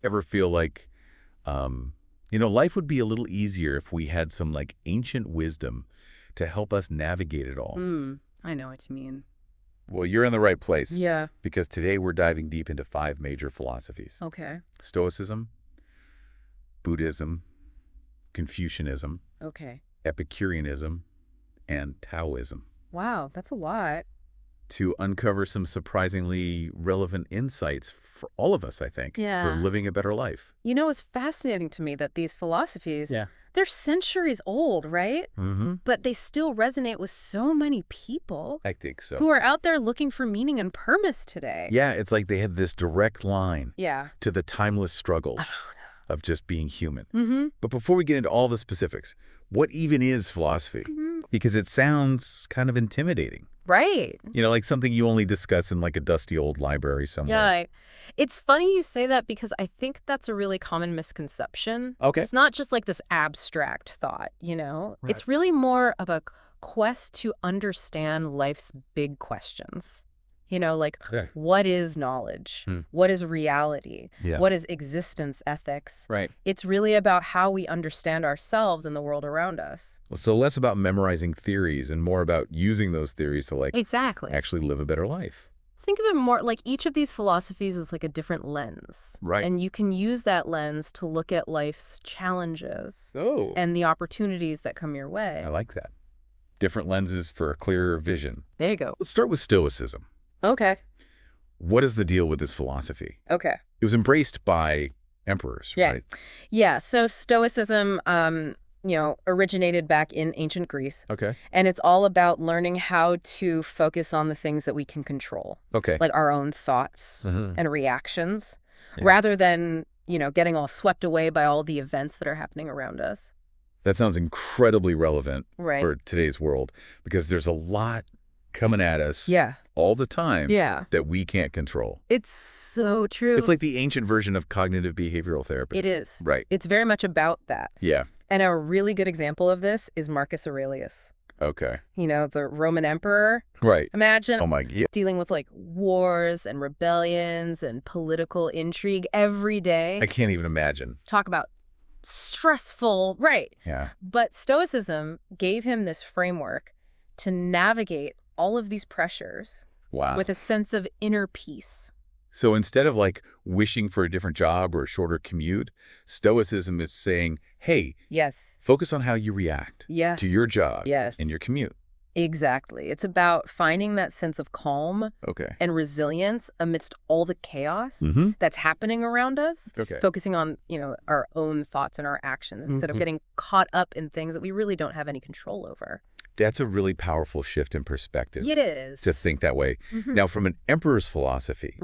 Ever feel like, life would be a little easier if we had some like ancient wisdom to help us navigate it all? I know what you mean. Well, you're in the right place. Yeah. Because today we're diving deep into 5 major philosophies. Okay. Stoicism, Buddhism, Confucianism, Okay. Epicureanism, and Taoism. Wow, that's a lot. To uncover some surprisingly relevant insights for all of us, I think, for living a better life. You know, it's fascinating to me that these philosophies, they're centuries old, right? Mm-hmm. But they still resonate with so many people. I think so. Who are out there looking for meaning and purpose today. Yeah, it's like they have this direct line to the timeless struggles of just being human. But before we get into all the specifics, what even is philosophy? Because it sounds kind of intimidating. Right. Like something you only discuss in like a dusty old library somewhere. Yeah. It's funny you say that because I think that's a really common misconception. Okay. It's not just like this abstract thought, Right. It's really more of a quest to understand life's big questions. What is knowledge? What is reality? Yeah. What is existence ethics? Right. It's really about how we understand ourselves and the world around us. So less about memorizing theories and more about using those theories to Exactly. actually live a better life. Think of it more like each of these philosophies is like a different lens. Right. And you can use that lens to look at life's challenges and the opportunities that come your way. I like that. Different lenses for a clearer vision. There you go. Let's start with Stoicism. Okay. What is the deal with this philosophy? Okay. It was embraced by emperors, right? Yeah. So Stoicism, originated back in ancient Greece. Okay. And it's all about learning how to focus on the things that we can control. Okay. Like our own thoughts and reactions, rather than, getting all swept away by all the events that are happening around us. That sounds incredibly relevant Right. for today's world because there's a lot coming at us all the time that we can't control. It's so true. It's like the ancient version of cognitive behavioral therapy. It is. Right. It's very much about that. Yeah. And a really good example of this is Marcus Aurelius. Okay. The Roman emperor. Right. Imagine Oh my God. dealing with like wars and rebellions and political intrigue every day. I can't even imagine. Talk about stressful. Right. Yeah. But Stoicism gave him this framework to navigate all of these pressures with a sense of inner peace. So instead of wishing for a different job or a shorter commute, Stoicism is saying, hey, focus on how you react to your job and your commute. Exactly. It's about finding that sense of calm and resilience amidst all the chaos that's happening around us, focusing on, our own thoughts and our actions instead of getting caught up in things that we really don't have any control over. That's a really powerful shift in perspective. It is. To think that way. Now, from an emperor's philosophy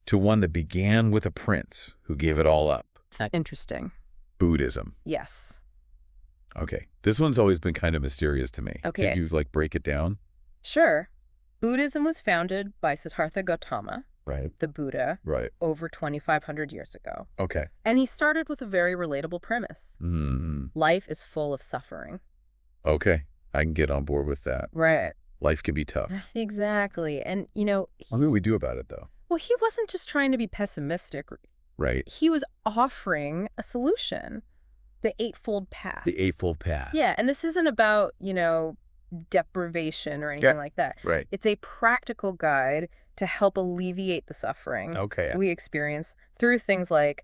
to one that began with a prince who gave it all up. Interesting. Buddhism. Yes. Okay. This one's always been kind of mysterious to me. Okay. Could you break it down? Sure. Buddhism was founded by Siddhartha Gautama, the Buddha, over 2,500 years ago. Okay. And he started with a very relatable premise. Life is full of suffering. Okay. I can get on board with that. Right. Life can be tough. Exactly. And, What do we do about it, though? Well, he wasn't just trying to be pessimistic. Right. He was offering a solution, the Eightfold Path. The Eightfold Path. Yeah, and this isn't about, deprivation or anything like that. Right. It's a practical guide to help alleviate the suffering we experience through things like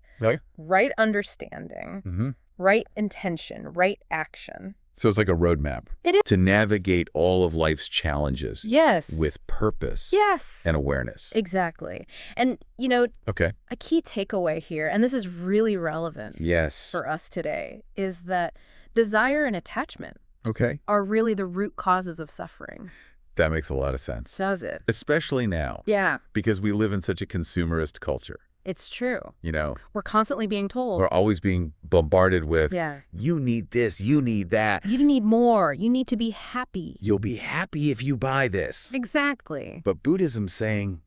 right understanding, right intention, right action. So it's like a roadmap. It is. To navigate all of life's challenges. Yes. With purpose. Yes. And awareness. Exactly. And, a key takeaway here, and this is really relevant for us today, is that desire and attachment are really the root causes of suffering. That makes a lot of sense. Does it? Especially now. Yeah. Because we live in such a consumerist culture. It's true. We're constantly being told. We're always being bombarded with, you need this, you need that. You need more. You need to be happy. You'll be happy if you buy this. Exactly. But Buddhism's saying,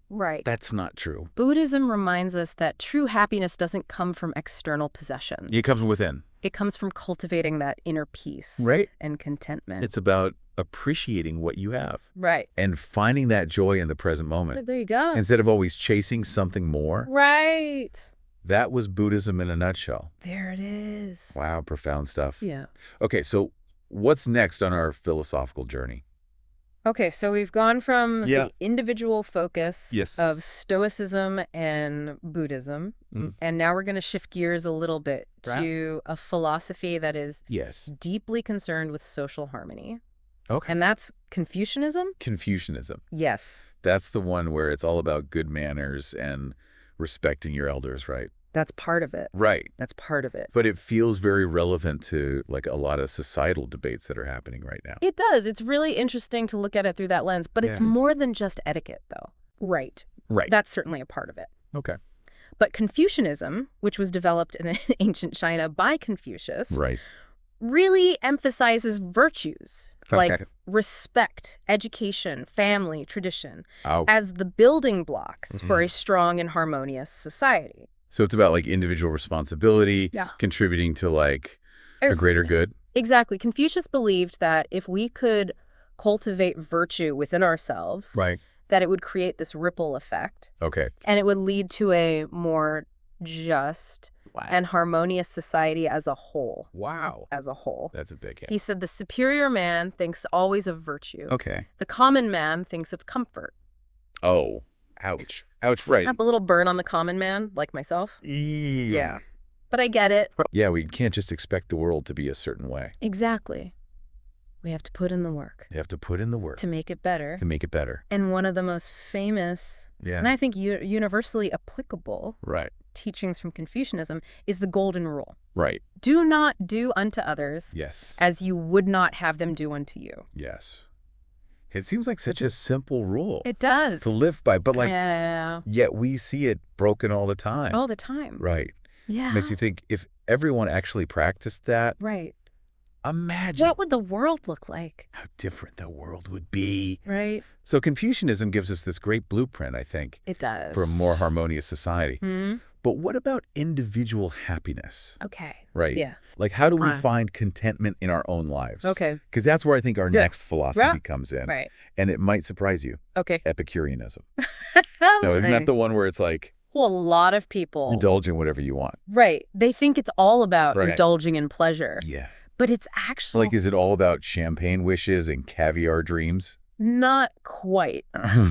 that's not true. Buddhism reminds us that true happiness doesn't come from external possessions. It comes from within. It comes from cultivating that inner peace and contentment. It's about appreciating what you have. Right. And finding that joy in the present moment. There you go. Instead of always chasing something more. Right. That was Buddhism in a nutshell. There it is. Wow, profound stuff. Yeah. Okay, so what's next on our philosophical journey? Okay, so we've gone from the individual focus of Stoicism and Buddhism, and now we're going to shift gears a little bit to a philosophy that is deeply concerned with social harmony. Okay. And that's Confucianism? Confucianism. Yes. That's the one where it's all about good manners and respecting your elders, right? That's part of it. Right. That's part of it. But it feels very relevant to like a lot of societal debates that are happening right now. It does. It's really interesting to look at it through that lens, but it's more than just etiquette, though. Right. Right. That's certainly a part of it. Okay. But Confucianism, which was developed in ancient China by Confucius, really emphasizes virtues like respect, education, family, tradition as the building blocks for a strong and harmonious society. So it's about like individual responsibility, contributing to like a greater good? Exactly. Confucius believed that if we could cultivate virtue within ourselves, that it would create this ripple effect. Okay. And it would lead to a more just and harmonious society as a whole. Wow. As a whole. That's a big hit. He said the superior man thinks always of virtue. Okay. The common man thinks of comfort. Oh, ouch. Ouch, right. Have a little burn on the common man, like myself. Yeah. But I get it. Yeah, we can't just expect the world to be a certain way. Exactly. We have to put in the work. You have to put in the work. To make it better. To make it better. And one of the most famous, and I think universally applicable teachings from Confucianism is the golden rule. Right. Do not do unto others as you would not have them do unto you. Yes. It seems like such a simple rule. It does. To live by, but like, yet we see it broken all the time. All the time. Right. Yeah. Makes you think if everyone actually practiced that. Right. Imagine. What would the world look like? How different the world would be. Right. So Confucianism gives us this great blueprint, I think. It does. For a more harmonious society. Mm-hmm. But what about individual happiness? Okay. Right. Yeah. Like, how do we find contentment in our own lives? Okay. Because that's where I think our next philosophy comes in. Right. And it might surprise you. Okay. Epicureanism. No, isn't that the one where it's like, well, a lot of people indulge in whatever you want. Right. They think it's all about indulging in pleasure. Yeah. But it's actually... Like, is it all about champagne wishes and caviar dreams? Not quite.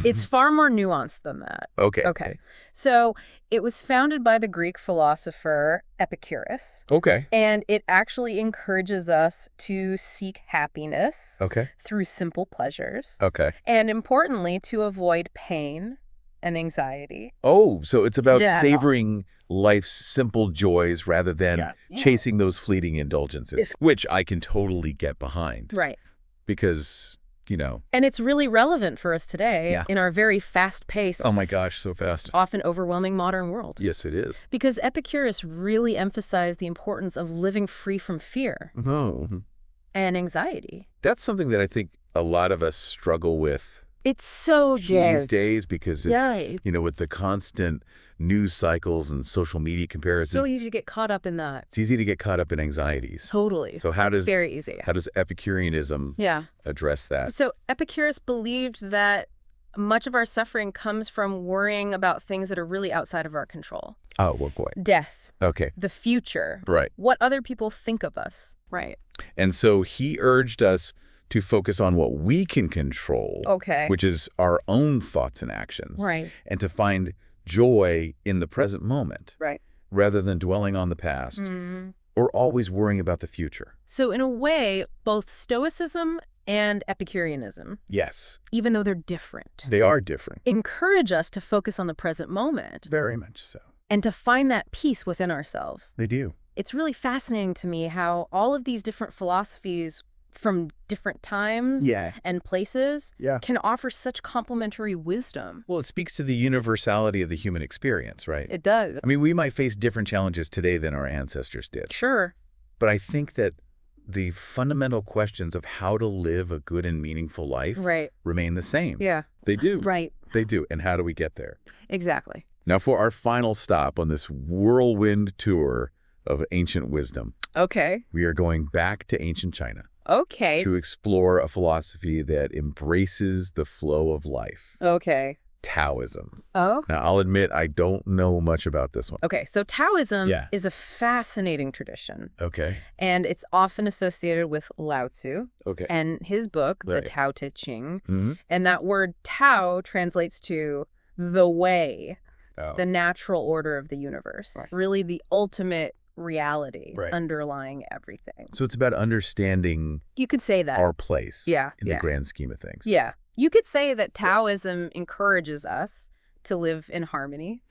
It's far more nuanced than that. Okay. So it was founded by the Greek philosopher Epicurus. Okay. And it actually encourages us to seek happiness through simple pleasures. Okay. And importantly, to avoid pain and anxiety. Oh, so it's about savoring life's simple joys rather than chasing those fleeting indulgences, which I can totally get behind. Right. Because, you know. And it's really relevant for us today in our very fast-paced. Oh my gosh, so fast. Often overwhelming modern world. Yes, it is. Because Epicurus really emphasized the importance of living free from fear and anxiety. That's something that I think a lot of us struggle with. It's so these days because it's, you know, with the constant news cycles and social media comparisons. So easy to get caught up in that. It's easy to get caught up in anxieties. Totally. So how does very easy. How does Epicureanism address that? So Epicurus believed that much of our suffering comes from worrying about things that are really outside of our control. Oh, what quite? Death. Okay. The future. Right. What other people think of us. Right. And so he urged us to focus on what we can control, which is our own thoughts and actions, and to find joy in the present moment, rather than dwelling on the past or always worrying about the future. So in a way, both Stoicism and Epicureanism, even though they're different, they are different, encourage us to focus on the present moment. Very much so. And to find that peace within ourselves. They do. It's really fascinating to me how all of these different philosophies from different times and places can offer such complementary wisdom. Well, it speaks to the universality of the human experience, right? It does. I mean, we might face different challenges today than our ancestors did. Sure. But I think that the fundamental questions of how to live a good and meaningful life remain the same. Yeah. They do. Right. They do. And how do we get there? Exactly. Now, for our final stop on this whirlwind tour of ancient wisdom. Okay. We are going back to ancient China. Okay. To explore a philosophy that embraces the flow of life. Okay. Taoism. Oh? Now, I'll admit I don't know much about this one. Okay, so Taoism is a fascinating tradition. Okay. And it's often associated with Lao Tzu and his book, the Tao Te Ching. And that word Tao translates to the way, the natural order of the universe, really the ultimate reality underlying everything. So it's about understanding you could say that our place in the grand scheme of things. Yeah. You could say that Taoism encourages us to live in harmony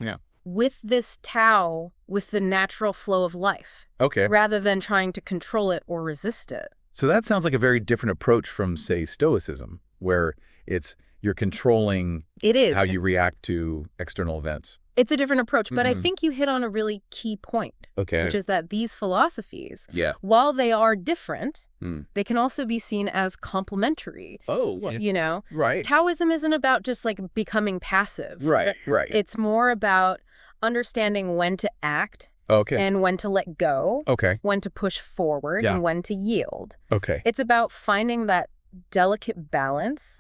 with this Tao, with the natural flow of life, rather than trying to control it or resist it. So that sounds like a very different approach from, say, Stoicism, where you're controlling how you react to external events. It's a different approach, but I think you hit on a really key point, which is that these philosophies, while they are different, they can also be seen as complementary. Oh, you know? Right. Taoism isn't about just like becoming passive. Right. It's more about understanding when to act and when to let go, when to push forward and when to yield. It's about finding that delicate balance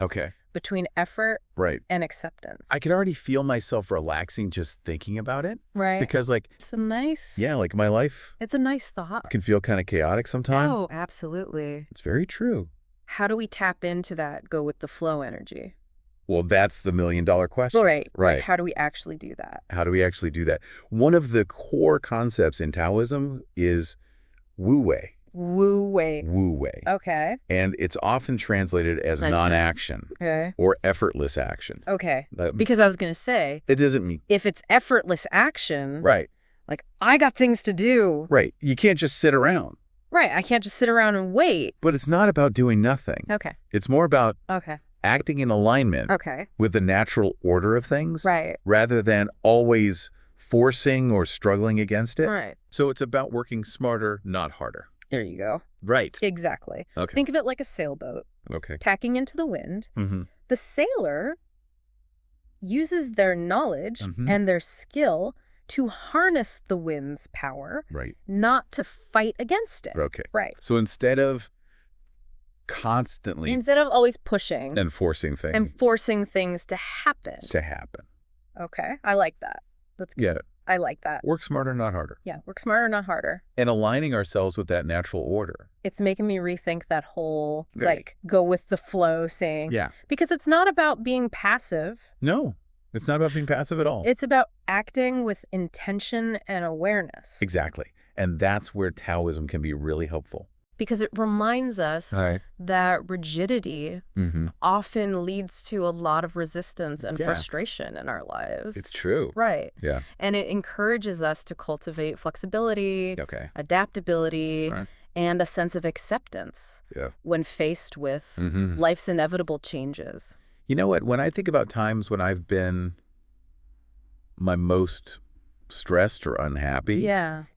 between effort and acceptance. I could already feel myself relaxing just thinking about it. Right. Because it's a nice... Yeah, like my life... It's a nice thought. Can feel kind of chaotic sometimes. Oh, absolutely. It's very true. How do we tap into that go with the flow energy? Well, that's the million-dollar question. Right. How do we actually do that? How do we actually do that? One of the core concepts in Taoism is wu-wei. Wu-wei. Wu-wei. Okay. And it's often translated as non-action or effortless action. Okay. Because I was going to say... It doesn't mean... If it's effortless action... Like, I got things to do. Right. You can't just sit around. Right. I can't just sit around and wait. But it's not about doing nothing. Okay. It's more about acting in alignment with the natural order of things. Right. Rather than always forcing or struggling against it. Right. So it's about working smarter, not harder. There you go. Right. Exactly. Okay. Think of it like a sailboat. Tacking into the wind. The sailor uses their knowledge and their skill to harness the wind's power, not to fight against it. Right. So instead of always pushing and forcing things to happen. Okay. I like that. That's good. Yeah. I like that. Work smarter, not harder. Yeah, work smarter, not harder. And aligning ourselves with that natural order. It's making me rethink that whole, go with the flow saying. Yeah. Because it's not about being passive. No, it's not about being passive at all. It's about acting with intention and awareness. Exactly. And that's where Taoism can be really helpful. Because it reminds us that rigidity often leads to a lot of resistance and frustration in our lives. It's true. Right. Yeah. And it encourages us to cultivate flexibility, adaptability, and a sense of acceptance when faced with life's inevitable changes. You know what? When I think about times when I've been my most stressed or unhappy,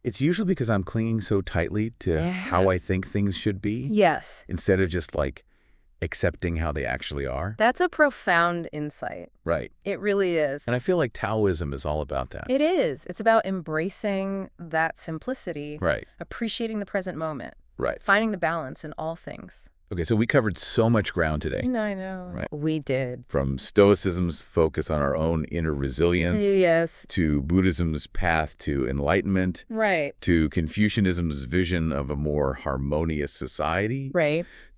it's usually because I'm clinging so tightly to how I think things should be. Yes. Instead of just like accepting how they actually are. That's a profound insight. Right. It really is. And I feel like Taoism is all about that. It is. It's about embracing that simplicity. Right. Appreciating the present moment. Right. Finding the balance in all things. Okay, so we covered so much ground today. I know. Right. We did. From Stoicism's focus on our own inner resilience, to Buddhism's path to enlightenment, to Confucianism's vision of a more harmonious society,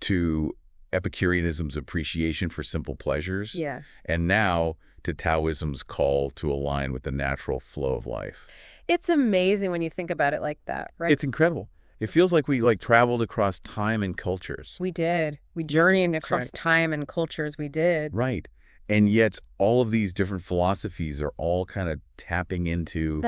to Epicureanism's appreciation for simple pleasures, and now to Taoism's call to align with the natural flow of life. It's amazing when you think about it like that, right? It's incredible. It feels like we traveled across time and cultures. We did. We journeyed across time and cultures. We did. Right. And yet all of these different philosophies are all kind of tapping into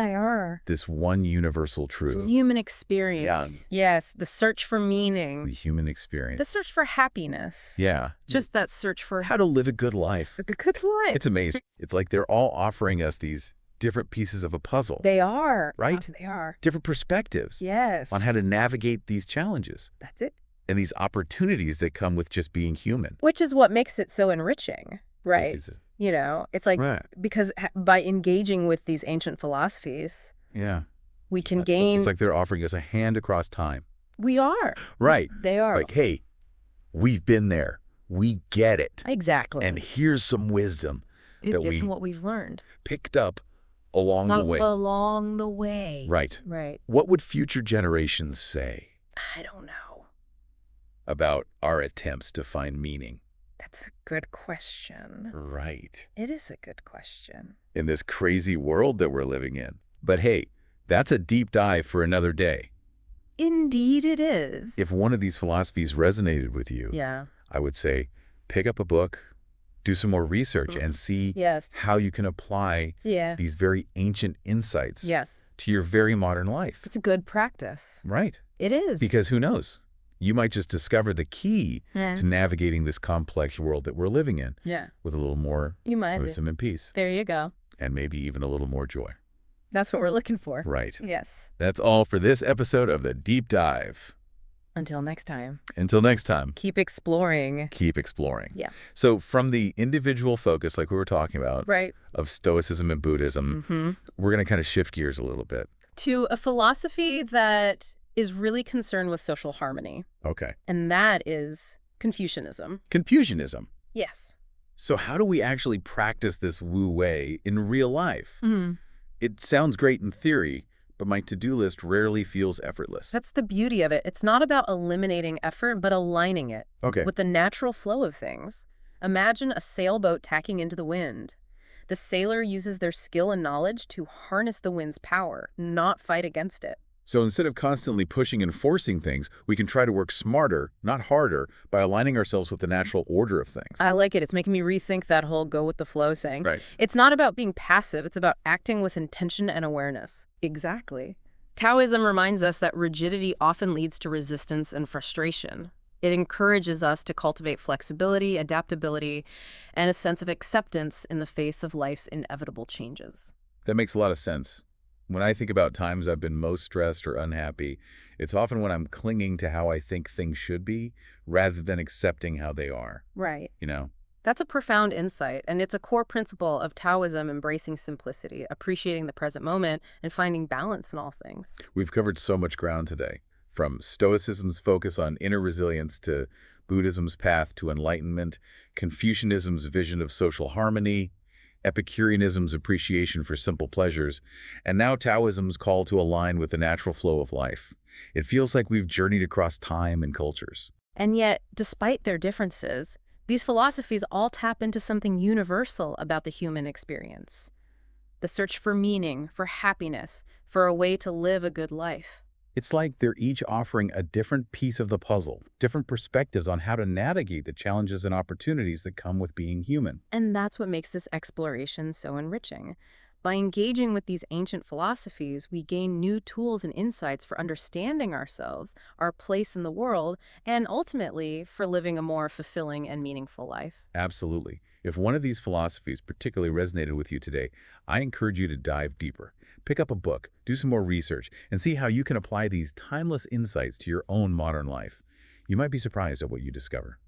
this one universal truth. It's human experience. Yes. The search for meaning. The human experience. The search for happiness. Yeah. Just that search for how to live a good life. A good life. It's amazing. It's like they're all offering us these different pieces of a puzzle. They are. Right? They are. Different perspectives. Yes. On how to navigate these challenges. That's it. And these opportunities that come with just being human. Which is what makes it so enriching, right? You know, it's like, because by engaging with these ancient philosophies, we can gain... It's like they're offering us a hand across time. We are. Right. They are. Like, hey, we've been there. We get it. Exactly. And here's some wisdom. that it's what we've learned. Picked up along the way. Along the way. Right. Right. What would future generations say? I don't know. About our attempts to find meaning? That's a good question. Right. It is a good question. In this crazy world that we're living in. But hey, that's a deep dive for another day. Indeed it is. If one of these philosophies resonated with you, I would say pick up a book, do some more research, and see how you can apply these very ancient insights to your very modern life. It's a good practice. Right. It is. Because who knows? You might just discover the key to navigating this complex world that we're living in with a little more wisdom and peace. There you go. And maybe even a little more joy. That's what we're looking for. Right. Yes. That's all for this episode of The Deep Dive. Until next time. Until next time. Keep exploring. Keep exploring. Yeah. So from the individual focus, like we were talking about, of Stoicism and Buddhism, we're going to kind of shift gears a little bit. To a philosophy that is really concerned with social harmony. Okay. And that is Confucianism. Confucianism? Yes. So how do we actually practice this wu-wei in real life? It sounds great in theory, but my to-do list rarely feels effortless. That's the beauty of it. It's not about eliminating effort, but aligning it with the natural flow of things. Imagine a sailboat tacking into the wind. The sailor uses their skill and knowledge to harness the wind's power, not fight against it. So instead of constantly pushing and forcing things, we can try to work smarter, not harder, by aligning ourselves with the natural order of things. I like it. It's making me rethink that whole go with the flow saying. Right. It's not about being passive. It's about acting with intention and awareness. Exactly. Taoism reminds us that rigidity often leads to resistance and frustration. It encourages us to cultivate flexibility, adaptability, and a sense of acceptance in the face of life's inevitable changes. That makes a lot of sense. When I think about times I've been most stressed or unhappy, it's often when I'm clinging to how I think things should be rather than accepting how they are. Right. You know? That's a profound insight, and it's a core principle of Taoism, embracing simplicity, appreciating the present moment, and finding balance in all things. We've covered so much ground today, from Stoicism's focus on inner resilience to Buddhism's path to enlightenment, Confucianism's vision of social harmony, Epicureanism's appreciation for simple pleasures, and now Taoism's call to align with the natural flow of life. It feels like we've journeyed across time and cultures. And yet, despite their differences, these philosophies all tap into something universal about the human experience. The search for meaning, for happiness, for a way to live a good life. It's like they're each offering a different piece of the puzzle, different perspectives on how to navigate the challenges and opportunities that come with being human. And that's what makes this exploration so enriching. By engaging with these ancient philosophies, we gain new tools and insights for understanding ourselves, our place in the world, and ultimately for living a more fulfilling and meaningful life. Absolutely. If one of these philosophies particularly resonated with you today, I encourage you to dive deeper. Pick up a book, do some more research, and see how you can apply these timeless insights to your own modern life. You might be surprised at what you discover.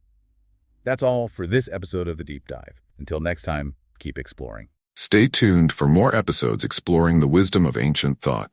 That's all for this episode of The Deep Dive. Until next time, keep exploring. Stay tuned for more episodes exploring the wisdom of ancient thought.